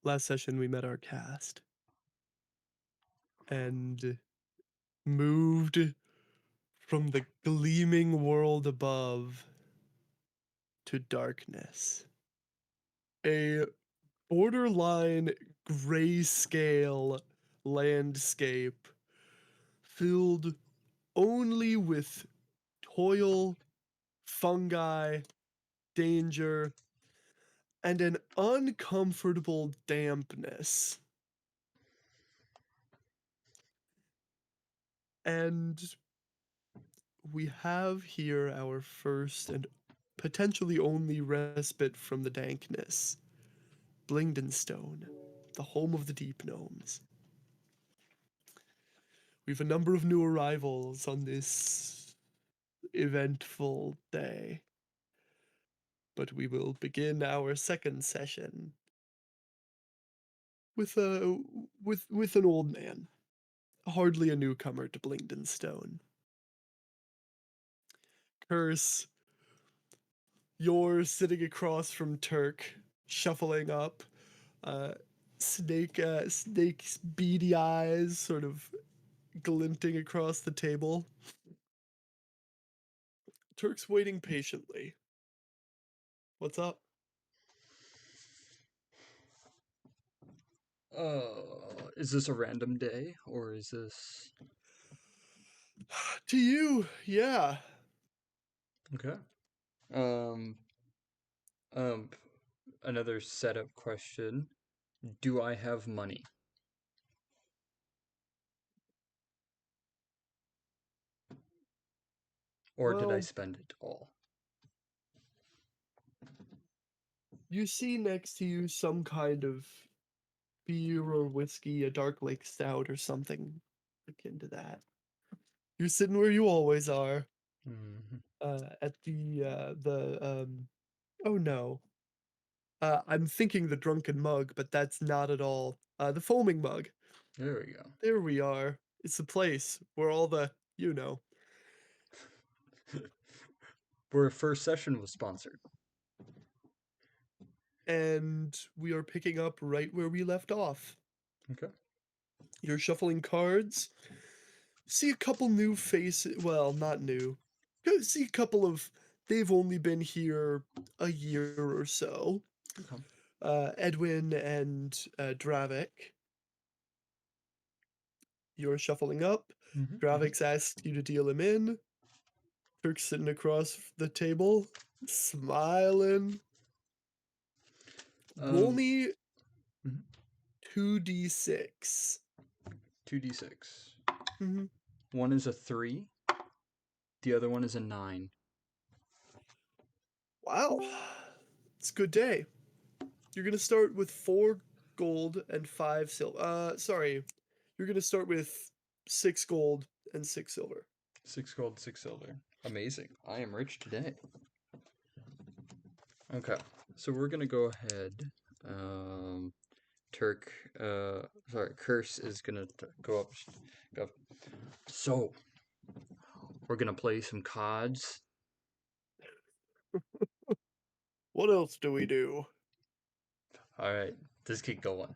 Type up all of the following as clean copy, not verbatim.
Last session we met our cast and moved from the gleaming world above to darkness. A borderline grayscale landscape filled only with toil, fungi, danger, and an uncomfortable dampness. And we have here our first and potentially only respite from the dankness. Blingdenstone, the home of the deep gnomes. We've a number of new arrivals on this eventful day. But we will begin our second session with an old man, hardly a newcomer to Blingdenstone. Curse, you're sitting across from Turk, shuffling up. Snake's beady eyes sort of glinting across the table. Turk's waiting patiently. What's up? Is this a random day, or is this... To you, yeah. Okay. Um, um, Another setup question. Do I have money? Or did I Well, spend it all? you see next to you some kind of beer or whiskey, a dark lake stout or something akin to that. You're sitting where you always are, Mhm. at the oh no. I'm thinking the drunken mug, but that's not at all. The foaming mug. There we go. There we are. It's the place where all the, you know. Where first session was sponsored. And we are picking up right where we left off. Okay. You're shuffling cards. See a couple new faces. Well, not new. See a couple of. They've only been here a year or so. Okay. Edwin and Dravik. You're shuffling up. Mm-hmm. Dravik's asked you to deal him in. Turk's sitting across the table, smiling. Roll Um, me mhm. 2d6. 2d6. Mm-hmm. One is a 3, the other one is a 9. Wow. It's a good day. You're going to start with 4 gold and 5 silver. Sorry. You're going to start with 6 gold and 6 silver. 6 gold, 6 silver. Amazing. I am rich today. Okay, so we're gonna go ahead. Um, Curse is gonna go up. Go. So we're gonna play some cards. What else do we do? All right, let's keep going.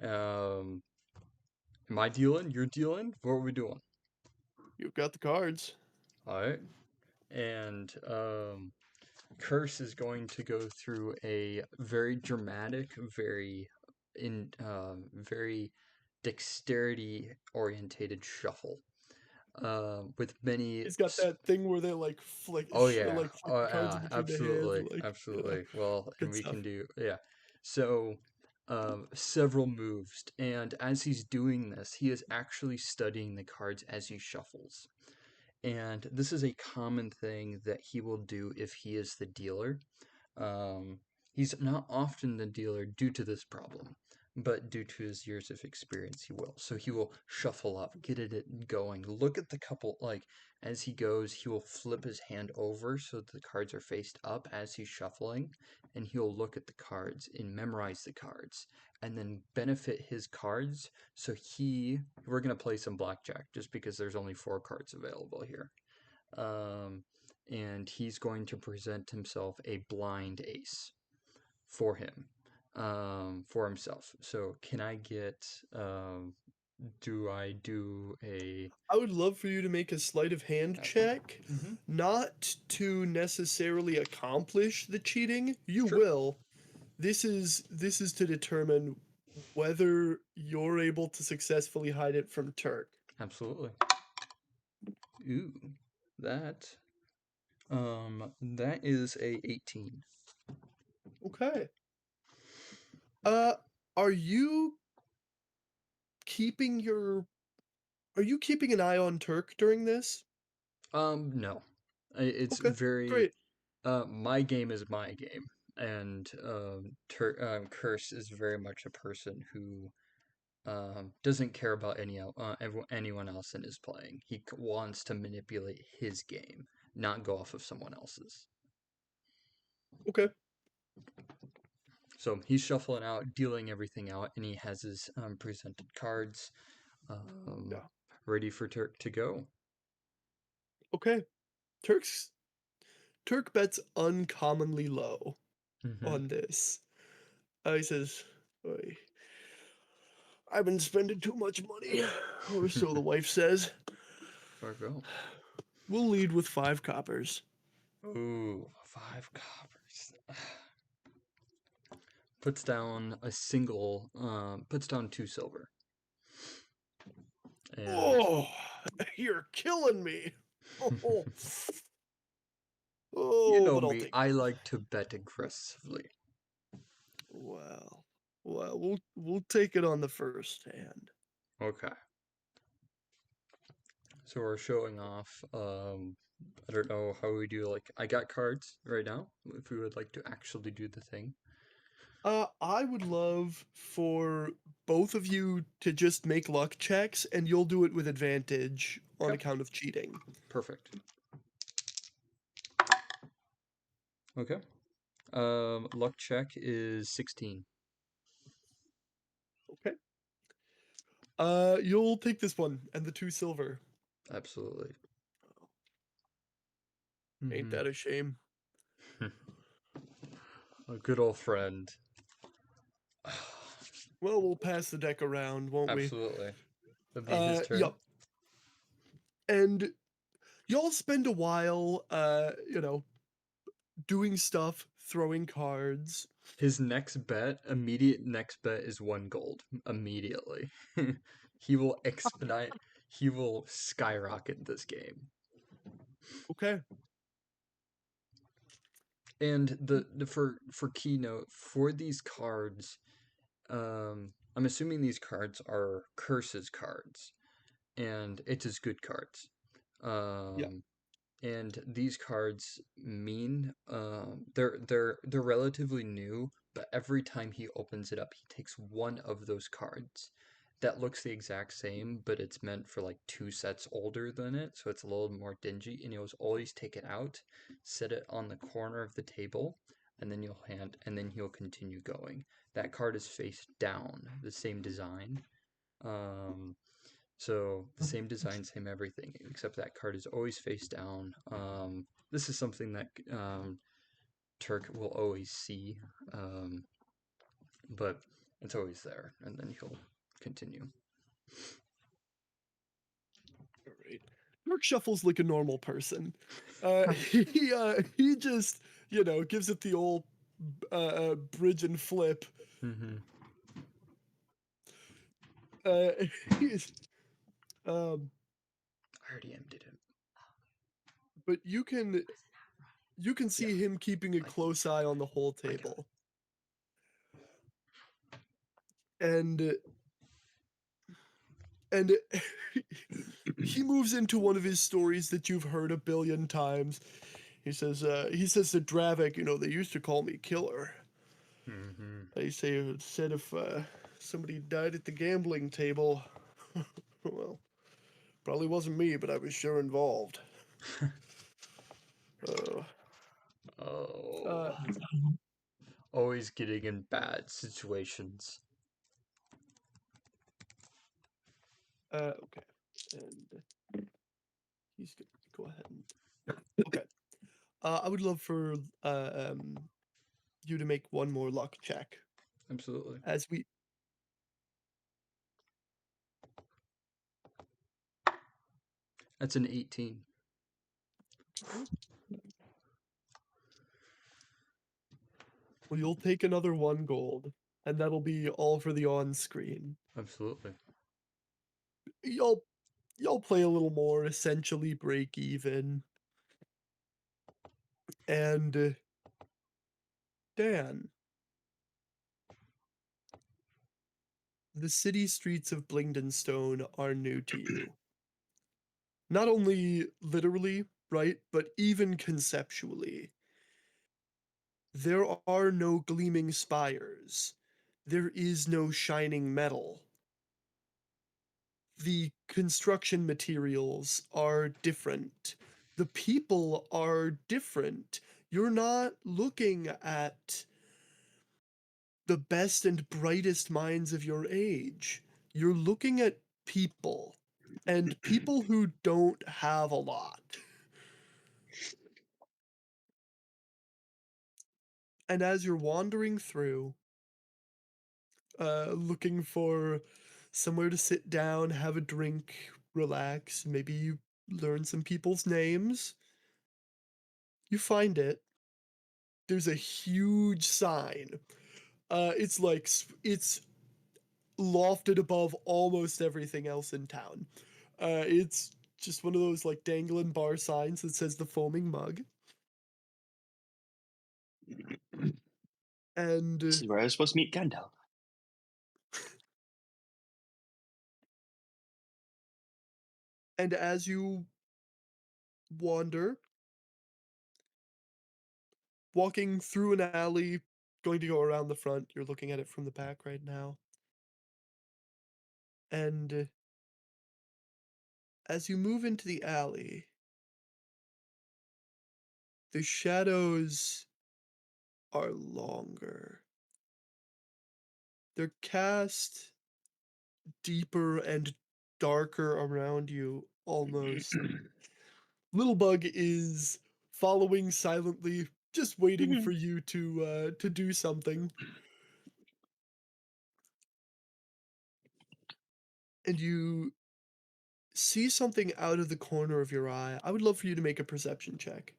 Um, am I dealing? You're dealing. What are we doing? You've got the cards. All right, and Curse is going to go through a very dramatic, very dexterity orientated shuffle. With many. He's got that thing where they like Oh yeah, flick the cards in between the hands, absolutely, like yeah, absolutely. Well, and good we can stuff. do, yeah. So, several moves, and as he's doing this, he is actually studying the cards as he shuffles. And this is a common thing that he will do if he is the dealer. Um, he's not often the dealer due to this problem, but due to his years of experience, he will. So he will shuffle up, get it going, look at the couple, like as he goes, he will flip his hand over so that the cards are faced up as he's shuffling, and he'll look at the cards and memorize the cards, and then benefit his cards. So we're going to play some blackjack just because there's only 4 cards available here. Um, and he's going to present himself a blind ace for him. for himself. So can I get do I do a I would love for you to make a sleight of hand check, mm-hmm. not to necessarily accomplish the cheating. You Sure. will. This is to determine whether you're able to successfully hide it from Turk. Absolutely. Ooh, that that is a 18. Okay. Uh, are you keeping your are you keeping an eye on Turk during this? No. It's Okay, very great. my game is my game, and Curse is very much a person who doesn't care about anyone else in his playing. He wants to manipulate his game, not go off of someone else's. Okay. So he's shuffling out, dealing everything out, and he has his presented cards um, Yeah. ready for Turk to go. Okay. Turk bets uncommonly low Mm-hmm. on this. He says, "Oi, I've been spending too much money," or so the wife says. Fargo. We'll lead with 5 coppers. Ooh, 5 coppers. Puts down a single, puts down 2 silver. And Oh, you're killing me. Oh, you oh, know but I'll me, take I it. like to bet aggressively. Well, well, we'll take it on the first hand. Okay. So we're showing off. I don't know how we do. Like, I got cards right now. If we would like to actually do the thing, I would love for both of you to just make luck checks, and you'll do it with advantage on okay, account of cheating. perfect. Okay. Luck check is 16. Okay. You'll take this one and the 2 silver. Absolutely. Ain't Mm-hmm. that a shame? A good old friend. Well, we'll pass the deck around, won't we? Absolutely. It'll be his turn. Yup. And y'all spend a while, doing stuff, throwing cards. His immediate next bet is 1 gold. Immediately. He will expedite, he will skyrocket this game. Okay. And the for keynote, for these cards, I'm assuming these cards are Curse's cards, and it's his good cards. Yeah. Um, and these cards mean they're relatively new, but every time he opens it up, he takes one of those cards that looks the exact same, but it's meant for like 2 sets older than it, so it's a little more dingy, and he'll always take it out, set it on the corner of the table, and then he'll continue going. That card is face down, the same design. Um, so the same design, same everything, except that card is always face down. This is something that Turk will always see, um, but it's always there, and then he'll continue. All right. Mark shuffles like a normal person. He just, gives it the old bridge and flip. Mm-hmm. Uh, he's, um, I already emptied him. but you can Yeah, see him keeping a I can. close eye on the whole I got it. table. And and he moves into one of his stories that you've heard a billion times. He says to Dravik, they used to call me killer. Mm-hmm. They said if somebody died at the gambling table, well, probably wasn't me, but I was sure involved. Uh, uh, Oh, always getting in bad situations. okay, and he's gonna go ahead and okay. I would love for you to make one more luck check. Absolutely. as we That's an 18. well, you'll take another 1 gold, and that'll be all for the on-screen. Absolutely. You'll you'll play a little more, essentially break even. And Dan, the city streets of Blingdenstone are new to you. Not only literally, right, but even conceptually. There are no gleaming spires. There is no shining metal. The construction materials are different. The people are different. You're not looking at the best and brightest minds of your age. You're looking at people, and people who don't have a lot. And as you're wandering through, looking for somewhere to sit down, have a drink, relax, maybe you learn some people's names, you find it. There's a huge sign. It's like it's lofted above almost everything else in town. It's just one of those like dangling bar signs that says the foaming mug. And This is where I was supposed to meet Gandalf. and as you wander, walking through an alley, going to go around the front, you're looking at it from the back right now. And as you move into the alley, the shadows are longer. They're cast deeper and darker around you almost. Little Bug is following silently, just waiting for you to do something. And you see something out of the corner of your eye. I would love for you to make a perception check.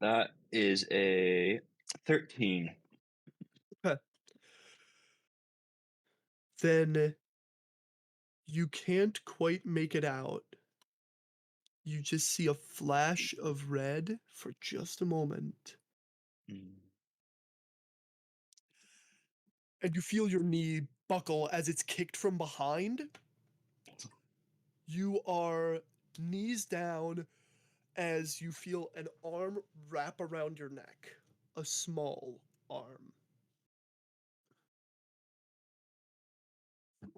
That is a 13. Okay. Then you can't quite make it out. You just see a flash of red for just a moment. Mm. And you feel your knee buckle as it's kicked from behind. You are knees down as you feel an arm wrap around your neck, a small arm.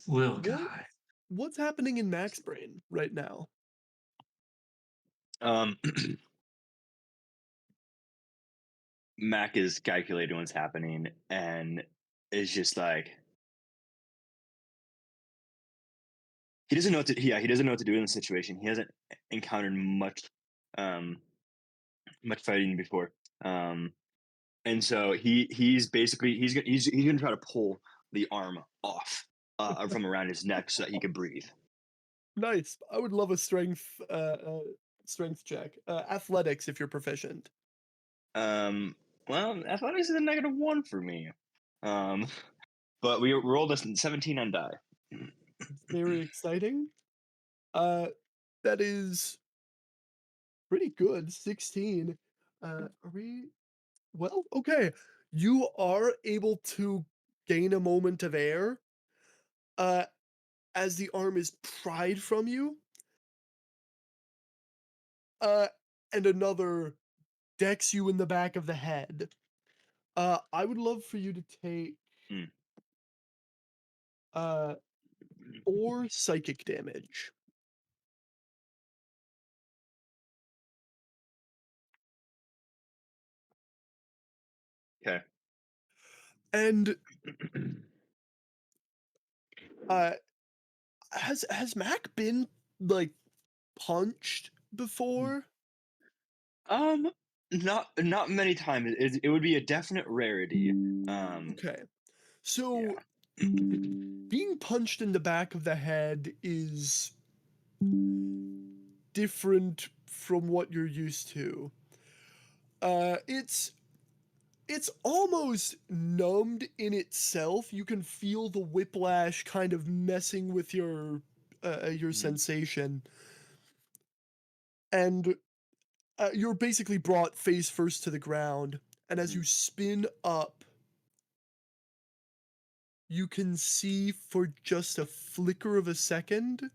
Little What guy. what's happening in Max brain right now? Um, Mac is calculating what's happening and is just like he doesn't know what to he doesn't know what to do in the situation. He hasn't encountered um much fighting before. And so he's basically he's gonna try to pull the arm off from around his neck so that he can breathe. Nice. I would love a strength check. Athletics if you're proficient. Um, well, athletics is a -1 for me. Um, but we rolled a 17 on die. Very exciting. Uh that is pretty good. 16. Are we well, okay. You are able to gain a moment of air uh as the arm is pried from you. Uh and another decks you in the back of the head. I would love for you to take Mm. uh 4 psychic damage. Okay. And uh has Mac been like punched before? Um, not many times. It would be a definite rarity. Okay. So Yeah. being punched in the back of the head is different from what you're used to. It's almost numbed in itself. You can feel the whiplash kind of messing with your Mhm. sensation, and you're basically brought face first to the ground. And as you Mhm. spin up, you can see for just a flicker of a second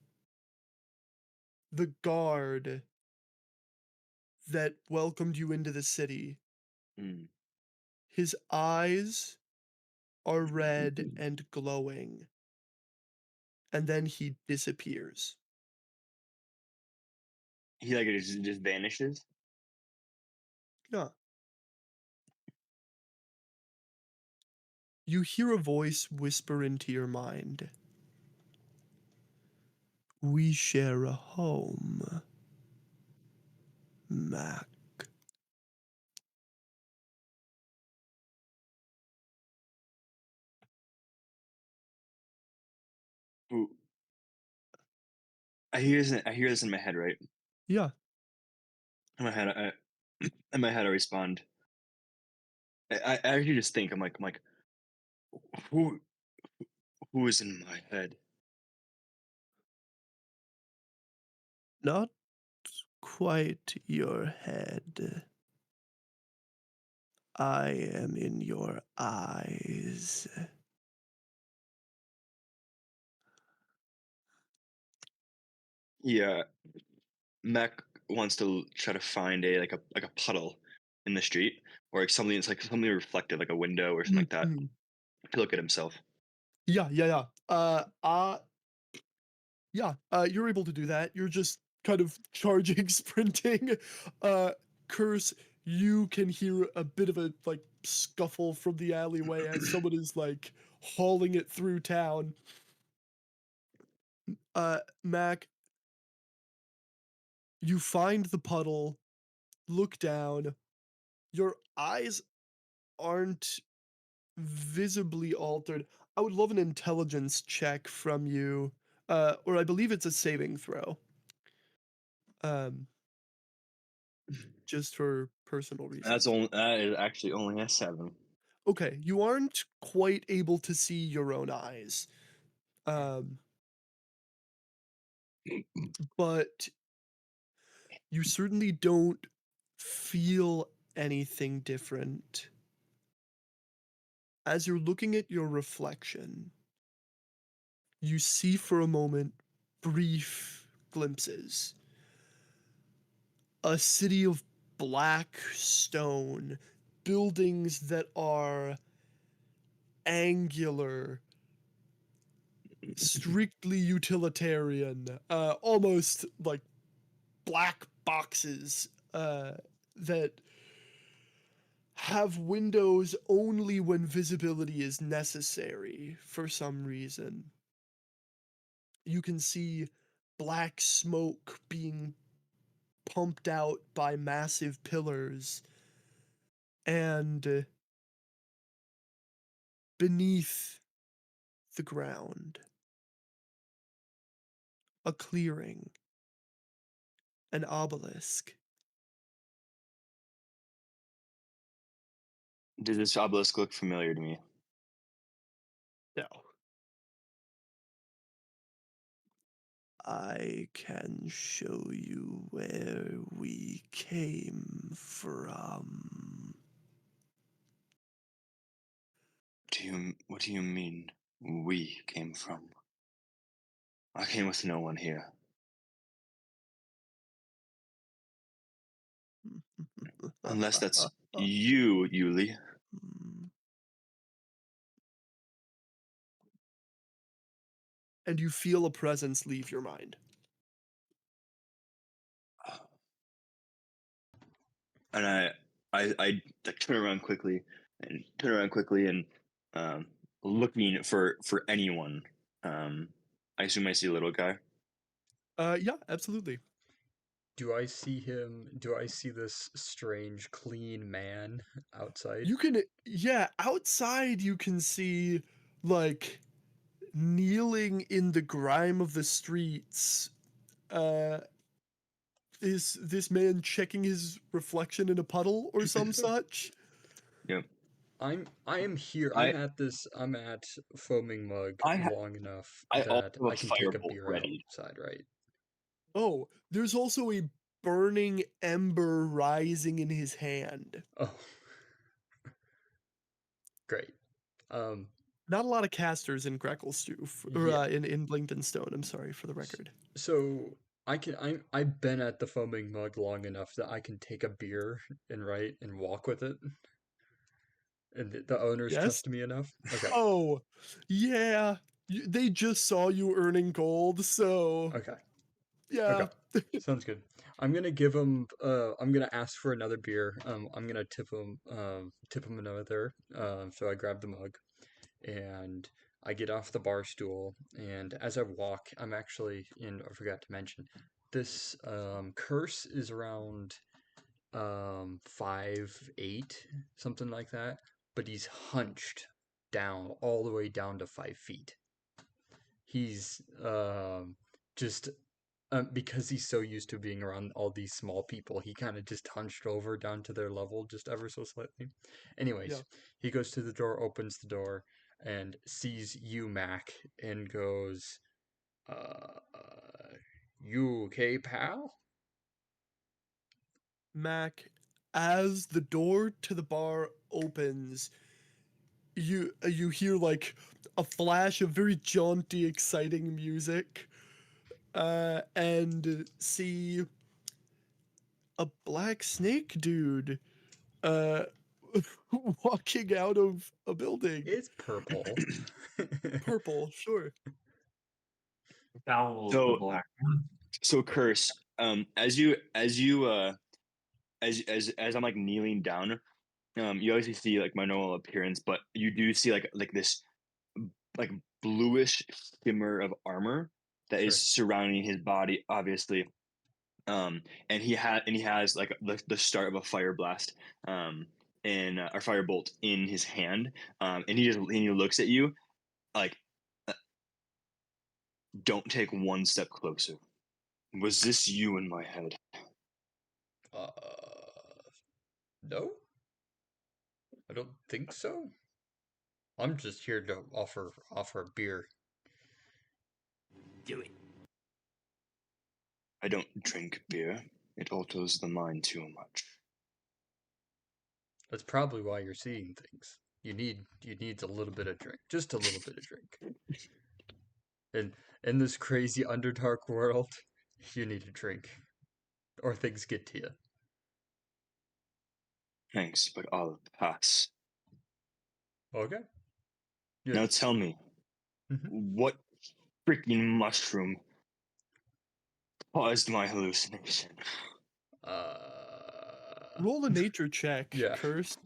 the guard that welcomed you into the city. Mm. His eyes are red and glowing, and then he disappears. He like just vanishes. Yeah. You hear a voice whisper into your mind. We share a home, Mac. Ooh, I hear this in my head, right? Yeah. In my head, in my head, I respond. I actually just think I'm like, who who is in my head? Not quite your head. I am in your eyes. Yeah, Mac wants to try to find a like a puddle in the street or like something that's like something reflective, like a window or something like that, Mhm. to look at himself. Yeah, yeah, yeah. Yeah, you're able to do that. You're just kind of charging, sprinting. Uh, Curse, you can hear a bit of a like scuffle from the alleyway as someone is like hauling it through town. Mac, you find the puddle, look down. Your eyes aren't visibly altered. I would love an intelligence check from you, or I believe it's a saving throw. Um, just for personal reasons. That is actually only a 7. Okay, you aren't quite able to see your own eyes, um, but you certainly don't feel anything different. As you're looking at your reflection, you see for a moment brief glimpses. A city of black stone, buildings that are angular, strictly utilitarian, almost like black boxes that have windows only when visibility is necessary for some reason. You can see black smoke being pumped out by massive pillars, and beneath the ground, a clearing, an obelisk. Does this obelisk look familiar to me? No. I can show you where we came from. What do you mean we came from? I came with no one here. Unless that's you, Yuli. And you feel a presence leave your mind. And I like turn around quickly and um, looking for anyone. Um, I assume I see a little guy. Yeah, absolutely. Do I see him? Do I see this strange, clean man outside? You can, yeah, outside you can see, like, kneeling in the grime of the streets, uh, is this man checking his reflection in a puddle or some such? Yep. I am here. I I'm at Foaming Mug I ha- long enough I also that have a I can take a firebolt beer ready. outside, right? Oh, there's also a burning ember rising in his hand. Oh, great. Um, Not a lot of casters in Greckelstoof, or yeah. in Blingdenstone, I'm sorry for the record. So I've been at the Foaming Mug long enough that I can take a beer and walk with it, and the owners Yes? trust me enough. Okay, Oh, yeah. They just saw you earning gold, so okay, okay. yeah. Sounds good. I'm gonna give him. I'm gonna ask for another beer. I'm gonna tip him. Tip him another. So I grab the mug, and I get off the bar stool. And as I walk, I'm actually. And I forgot to mention, this curse is around 5'8", something like that. But he's hunched down all the way down to 5 feet. He's just because he's so used to being around all these small people, he kind of just hunched over down to their level just ever so slightly. Yeah. Anyways, he goes to the door, opens the door, and sees you, Mac, and goes, uh, you okay, pal? Mac, as the door to the bar opens, you hear like a flash of very jaunty, exciting music, and see a black snake dude, uh, walking out of a building. It's purple. Purple, sure. Foul the So black. so curse. As I'm like kneeling down, you obviously see like my normal appearance, but you do see like this like bluish shimmer of armor that is Sure. surrounding his body, obviously. And he has like the start of a fire blast, in or firebolt in his hand, and he looks at you like, "Uh, don't take one step closer. Was this you in my head?" Uh, no, I don't think so. I'm just here to offer a beer. Do it. I don't drink beer. It alters the mind too much. That's probably why you're seeing things. You need a little bit of drink, just a little bit of drink. And in this crazy Underdark world, you need a drink, or things get to you. Thanks, but I'll pass. Okay. Now Yeah. tell me, Mhm. what freaking mushroom caused my hallucination? Roll a nature check, Yeah. Curse.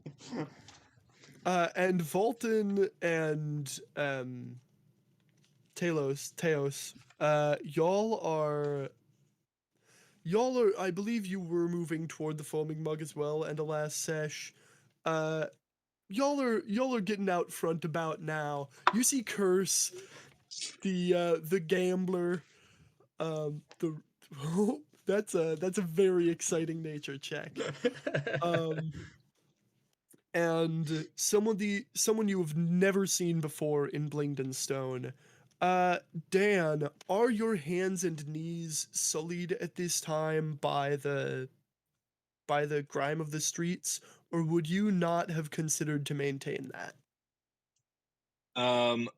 And Volton and Teos, y'all are, I believe you were moving toward the foaming mug as well, and alas sesh. Uh y'all are getting out front about now. You see Curse, the gambler, the that's a very exciting nature check. Um and someone you have never seen before in Blingdenstone. Dan, are your hands and knees sullied at this time by the grime of the streets, or would you not have considered to maintain that? Um,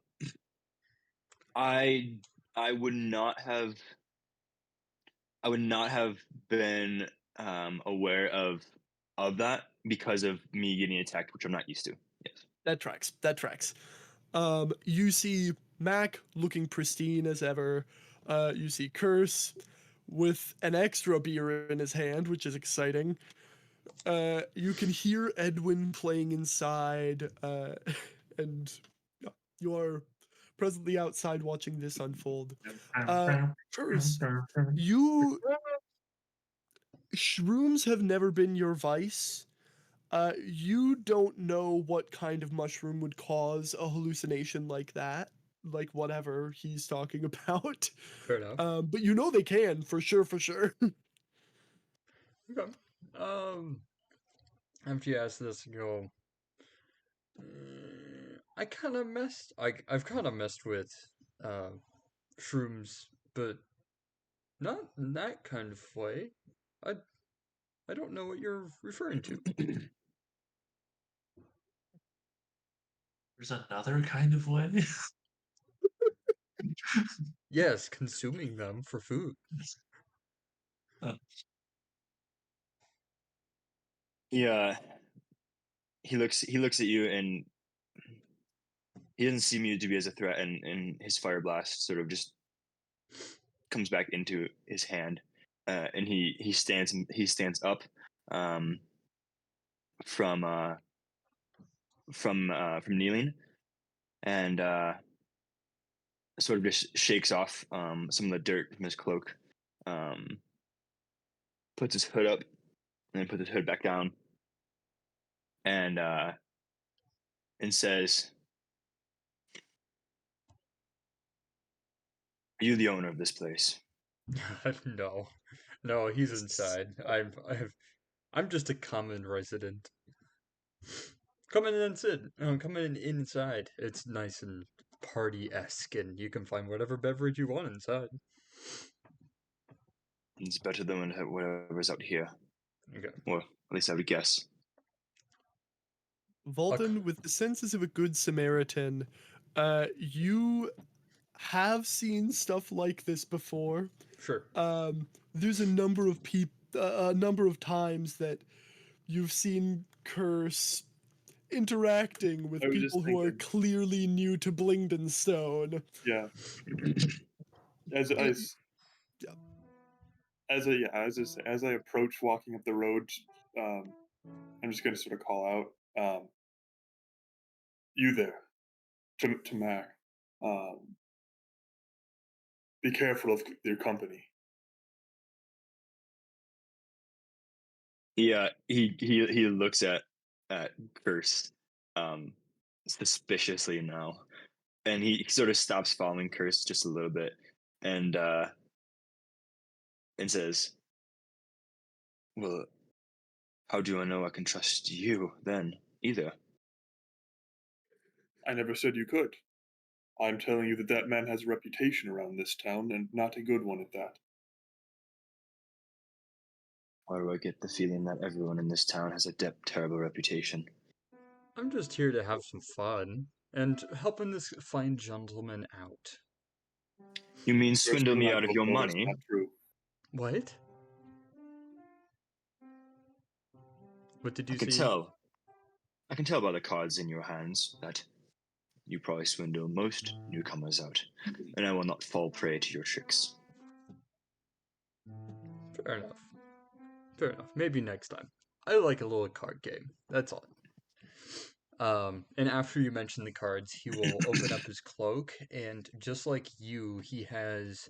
I I would not have I would not have been aware of that because of me getting attacked, which I'm not used to. Yes. That tracks. That tracks. You see Mac looking pristine as ever. You see Curse with an extra beer in his hand, which is exciting. You can hear Edwin playing inside, and yeah, you are presently outside watching this unfold. Curse, you Shrooms have never been your vice. You don't know what kind of mushroom would cause a hallucination like that, like whatever he's talking about. Fair enough. But you know they can for sure, for sure. Okay. After you ask this, you go. I kind of messed. I've kind of messed with uh, shrooms, but not in that kind of way. I I don't know what you're referring to. There's another kind of way. Yes, consuming them for food. Yeah, he looks at you, and he doesn't seem you to be as a threat, and his fire blast sort of just comes back into his hand, and he stands up, um, from from kneeling, and sort of just shakes off some of the dirt from his cloak, um, puts his hood up, and then puts his hood back down, and says, "Are you the owner of this place?" No, no, he's inside. I'm just a common resident. Come in and sit. Come in inside. It's nice and party-esque, and you can find whatever beverage you want inside. It's better than whatever's out here, Okay. or at least I would guess. Volden, with the senses of a good Samaritan, you have seen stuff like this before. Sure. There's a number of a number of times that you've seen Curse interacting with I was just people who are thinking. clearly new to Blingdenstone. Yeah. As Yeah. as I approach walking up the road, I'm just gonna sort of call out, you there, to Mar. Be careful of your company. Yeah, he looks at Curse, um, suspiciously now, and he sort of stops following Curse just a little bit, and says, "Well, how do I know I can trust you then, either?" I never said you could. I'm telling you that man has a reputation around this town, and not a good one at that. Why do I get the feeling that everyone in this town has a terrible reputation? I'm just here to have some fun and helping this fine gentleman out. You mean First, swindle you and me I out of both your know that's money? not true. What? What did I you can say? tell. I can tell by the cards in your hands that you probably swindle most newcomers out, and I will not fall prey to your tricks. Fair enough. Fair enough. Maybe next time. I like a little card game. That's all. And after you mention the cards, he will open up his cloak, and just like you, he has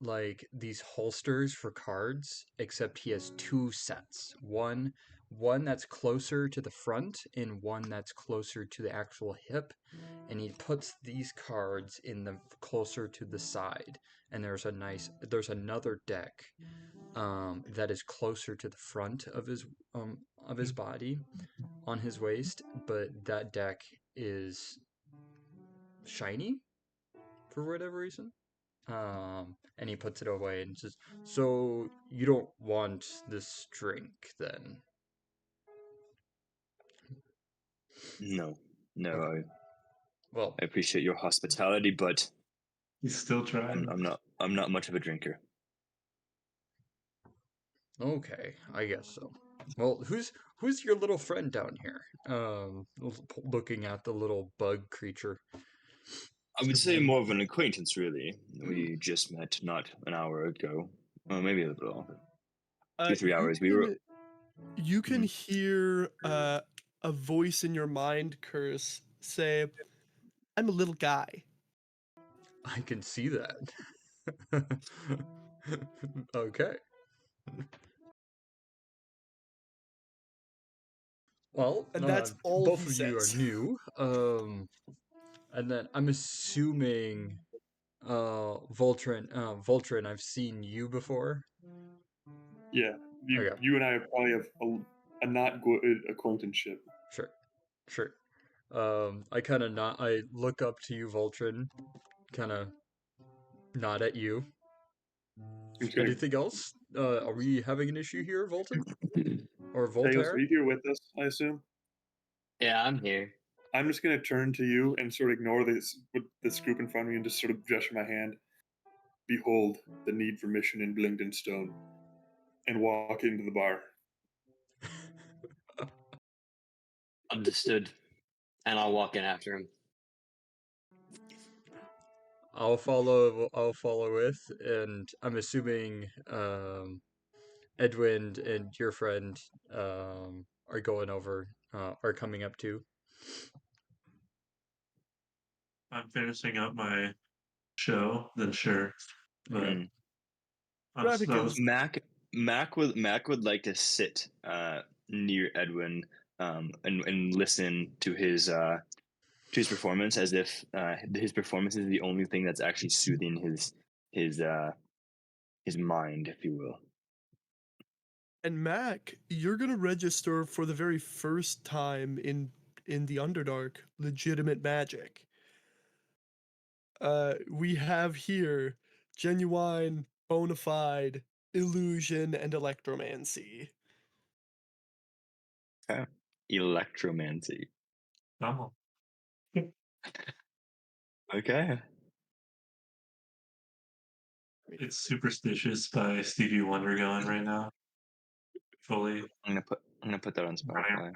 like these holsters for cards, except he has two sets. One that's closer to the front and one that's closer to the actual hip, and he puts these cards in the closer to the side. And there's another deck that is closer to the front of his body on his waist, but that deck is shiny for whatever reason. And he puts it away and says, "So you don't want this drink, then?" No, Okay. Well, I appreciate your hospitality, but He's still trying. I'm not much of a drinker. okay, I guess so. Well, who's your little friend down here? Looking at the little bug creature. I would say more of an acquaintance, really. We just met not an hour ago, or maybe a little longer. 2-3 hours. You can Mhm. hear a voice in your mind, Curse, say, "I'm a little guy." I can see that. Okay. Well, And that's all both he of you are says. new. And then I'm assuming Voltron, I've seen you before. Yeah, Okay, you and I probably have a not good acquaintanceship. sure. I look up to you, Voltron, kind of nod at you. I'm just gonna. Anything else? Are we having an issue here, Volton? Or Tails, are Voltaire? you here with us? I assume. Yeah, I'm here. I'm just gonna turn to you and sort of ignore this group in front of me and just sort of gesture my hand. Behold the need for mission in Blingden Stone, and walk into the bar. Understood. And I'll walk in after him. I'll follow with, and I'm assuming Edwin and your friend are going over, are coming up too. I'm finishing up my show, then sure. But Mm-hmm. Mm. Graticus. Mac would like to sit near Edwin and listen to his performance as if his performance is the only thing that's actually soothing his mind, if you will. And Mac, you're gonna register for the very first time in the Underdark legitimate magic. We have here genuine, bona fide illusion and electromancy. Okay. Electromancy. normal. Okay. It's Superstitious by Stevie Wonder going right now. Fully. I'm gonna put that on Spotify.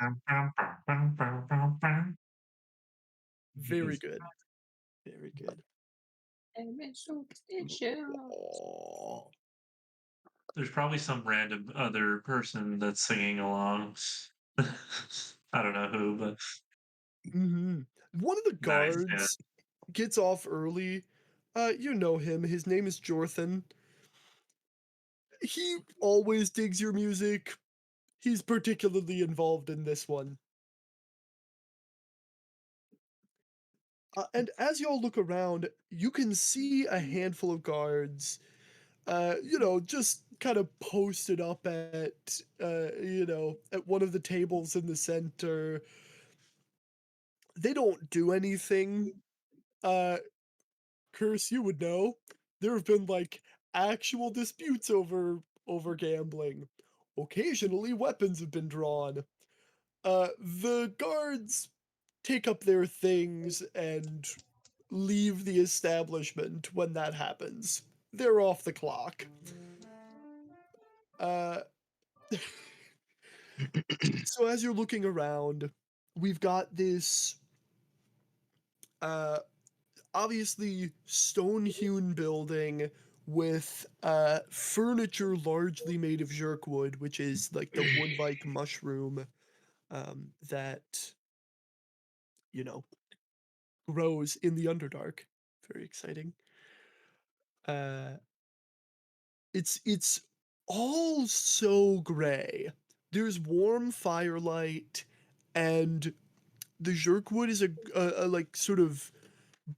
Very good. Very good. There's probably some random other person that's singing along. I don't know who, but Mm-hmm. One of the nice. Yeah. guards gets off early. You know him. His name is Jorthan. He always digs your music. He's particularly involved in this one. And as y'all look around, you can see a handful of guards, just kind of posted up at, at one of the tables in the center. They don't do anything. Curse, you would know. There have been like actual disputes over gambling. Occasionally, weapons have been drawn. The guards take up their things and leave the establishment when that happens. They're off the clock. Uh, so as you're looking around, we've got this uh, obviously stone-hewn building with furniture largely made of jerkwood, which is like the wood-like mushroom that grows in the Underdark. Very exciting. Uh, it's all so gray. There's warm firelight, and the jerkwood is a like sort of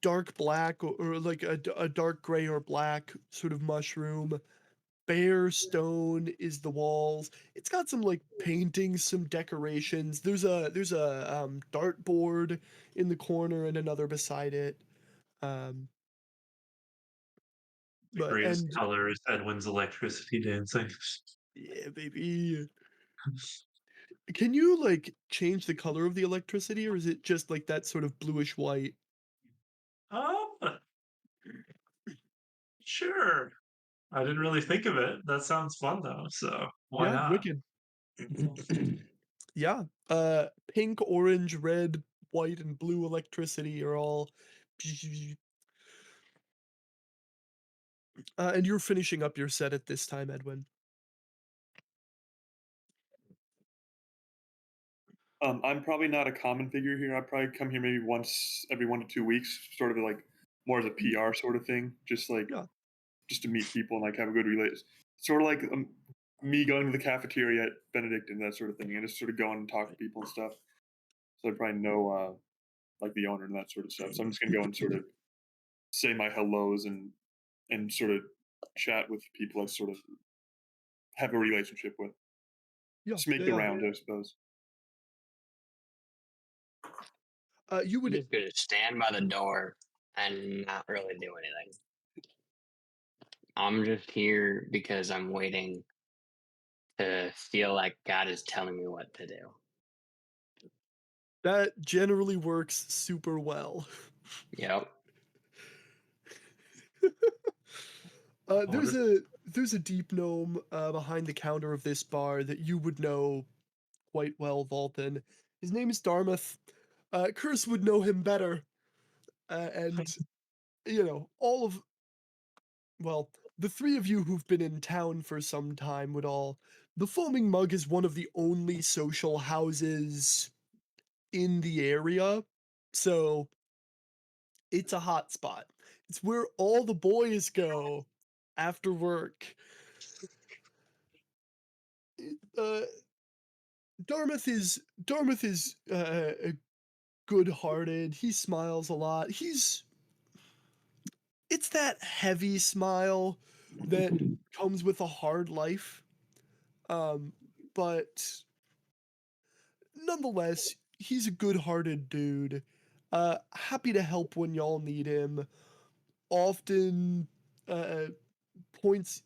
dark black or like a dark gray or black sort of mushroom. Bare stone is the walls. It's got some like paintings, some decorations. There's a dartboard in the corner and another beside it. Um, The but greatest and color is Edwin's electricity dancing. yeah, baby. Can you like change the color of the electricity, or is it just like that sort of bluish white? Oh, sure. I didn't really think of it. That sounds fun though, so why Yeah, not? wicked. Yeah. Pink, orange, red, white, and blue electricity are all. And you're finishing up your set at this time, Edwin. I'm probably not a common figure here. I probably come here maybe once every 1 to 2 weeks, sort of like more as a PR sort of thing, just Yeah. to meet people and like have a good relation. Sort of like me going to the cafeteria at Benedict and that sort of thing, and just sort of going and talking to people and stuff. So I probably know like the owner and that sort of stuff. So I'm just gonna go and sort of say my hellos and sort of chat with people I sort of have a relationship with. Yeah, Just make yeah, the yeah. round, I suppose. You I'm would just gonna stand by the door and not really do anything. I'm just here because I'm waiting to feel like God is telling me what to do. that generally works super well. Yep. There's a deep gnome behind the counter of this bar that you would know quite well, Valton. His name is Dartmouth. Curse would know him better, and you know the three of you who've been in town for some time would all. The Foaming Mug is one of the only social houses in the area, so it's a hot spot. It's where all the boys go after work. Uh, Dartmouth is good-hearted. He smiles a lot. It's that heavy smile that comes with a hard life. But nonetheless, he's a good-hearted dude. Happy to help when y'all need him. Often points,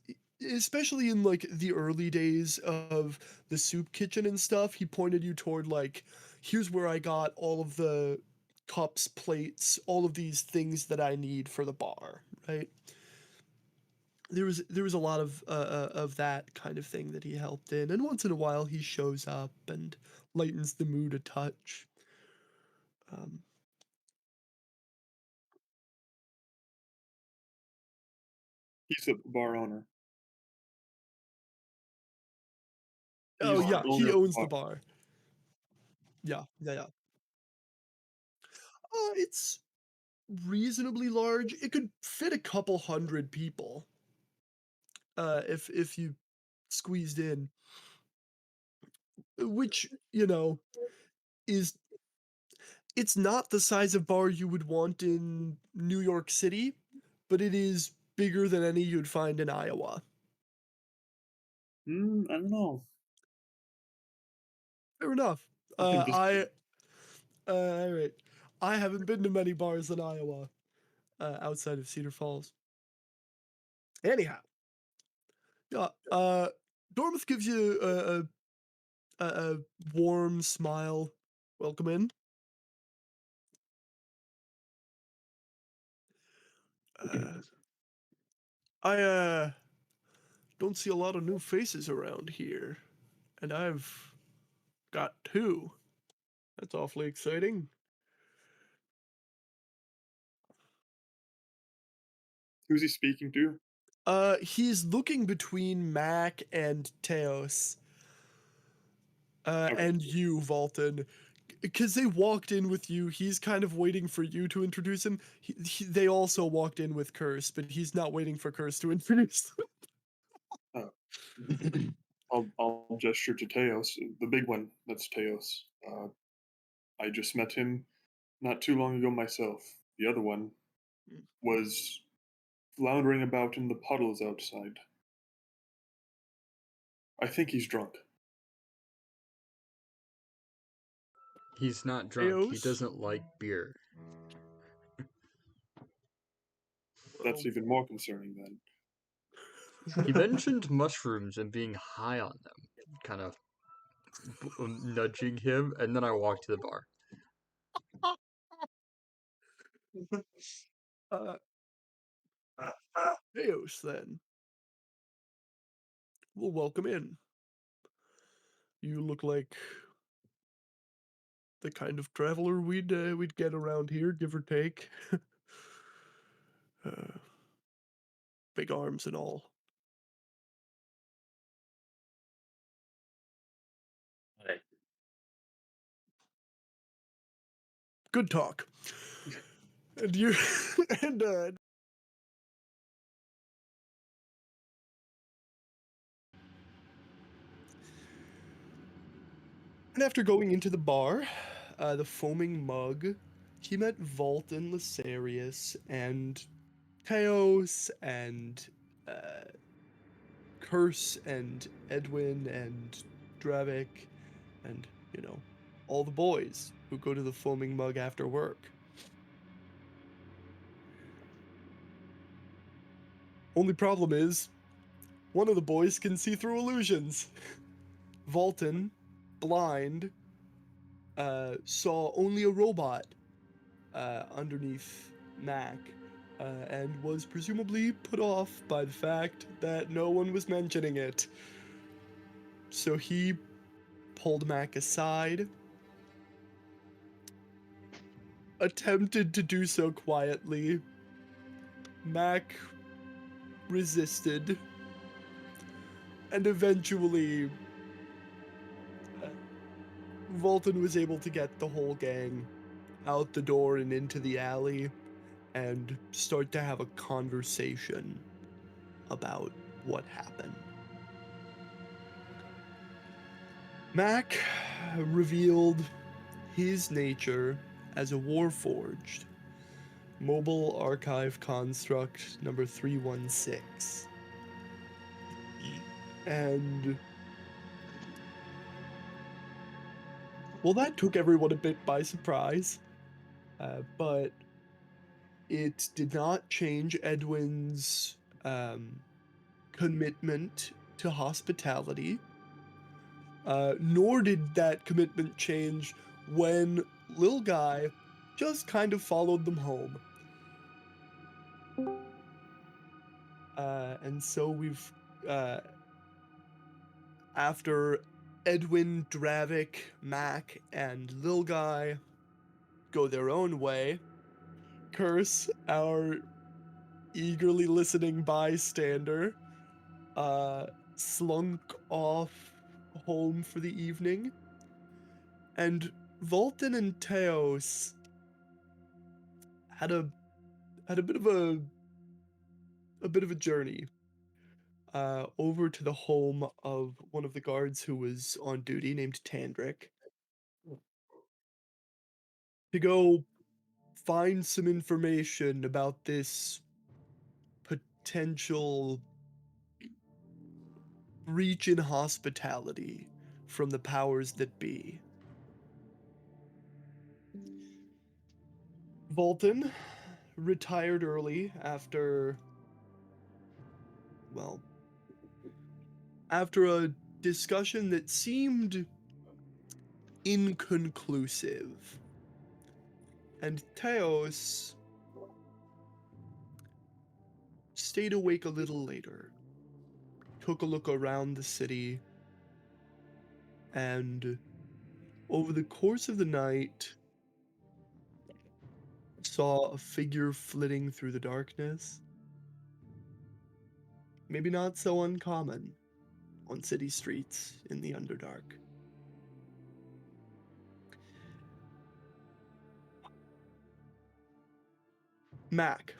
especially in like the early days of the soup kitchen and stuff, he pointed you toward like, here's where I got all of the cups, plates, all of these things that I need for the bar, right? There was a lot of that kind of thing that he helped in, and once in a while he shows up and lightens the mood a touch. Um, He's the bar owner. oh He's the yeah, owner he of the owns the bar. bar. Yeah, yeah, yeah. It's reasonably large. It could fit a couple hundred people. If you squeezed in, which you know is it's not the size of bar you would want in New York City, but it is bigger than any you'd find in Iowa. I don't know. Fair enough. I can visit. All right. I haven't been to many bars in Iowa outside of Cedar Falls. Anyhow, yeah. Dormith gives you a warm smile. Welcome in. I don't see a lot of new faces around here, and I've got two. That's awfully exciting. Who's he speaking to? He's looking between Mac and Teos. Okay. And you, Valton. Because they walked in with you, he's kind of waiting for you to introduce him. They also walked in with Curse, but he's not waiting for Curse to introduce them. I'll gesture to Teos, the big one. That's Teos. I just met him not too long ago myself. The other one was floundering about in the puddles outside. I think he's drunk. He's not drunk. He Teos? doesn't like beer. That's even more concerning then. He mentioned mushrooms and being high on them, kind of nudging him, and then I walked to the bar. Teos, then. Well, welcome in. You look like the kind of traveler we'd get around here, give or take. Big arms and all. Hey, Good talk. And you and And after going into the bar, the Foaming Mug, he met Vultan, Lysarius, and Teos, and Curse, and Edwin, and Dravik, and, you know, all the boys who go to the Foaming Mug after work. Only problem is, one of the boys can see through illusions. Vultan, blind, saw only a robot underneath Mac, and was presumably put off by the fact that no one was mentioning it. So he pulled Mac aside, attempted to do so quietly. Mac resisted, and eventually Vultan was able to get the whole gang out the door and into the alley and start to have a conversation about what happened. Mac revealed his nature as a Warforged, Mobile Archive Construct number 316. And well, that took everyone a bit by surprise, but it did not change Edwin's commitment to hospitality, nor did that commitment change when Lil Guy just kind of followed them home. And so we've, after Edwin, Dravik, Mac, and Lil Guy go their own way, Curse, our eagerly listening bystander, slunk off home for the evening, and Vultan and Teos had a bit of a journey over to the home of one of the guards who was on duty, named Tandric, to go find some information about this potential breach in hospitality from the powers that be. Vultan retired early after, well, after a discussion that seemed inconclusive. And Teos stayed awake a little later, took a look around the city, and over the course of the night, saw a figure flitting through the darkness. Maybe not so uncommon on city streets in the Underdark. Mac,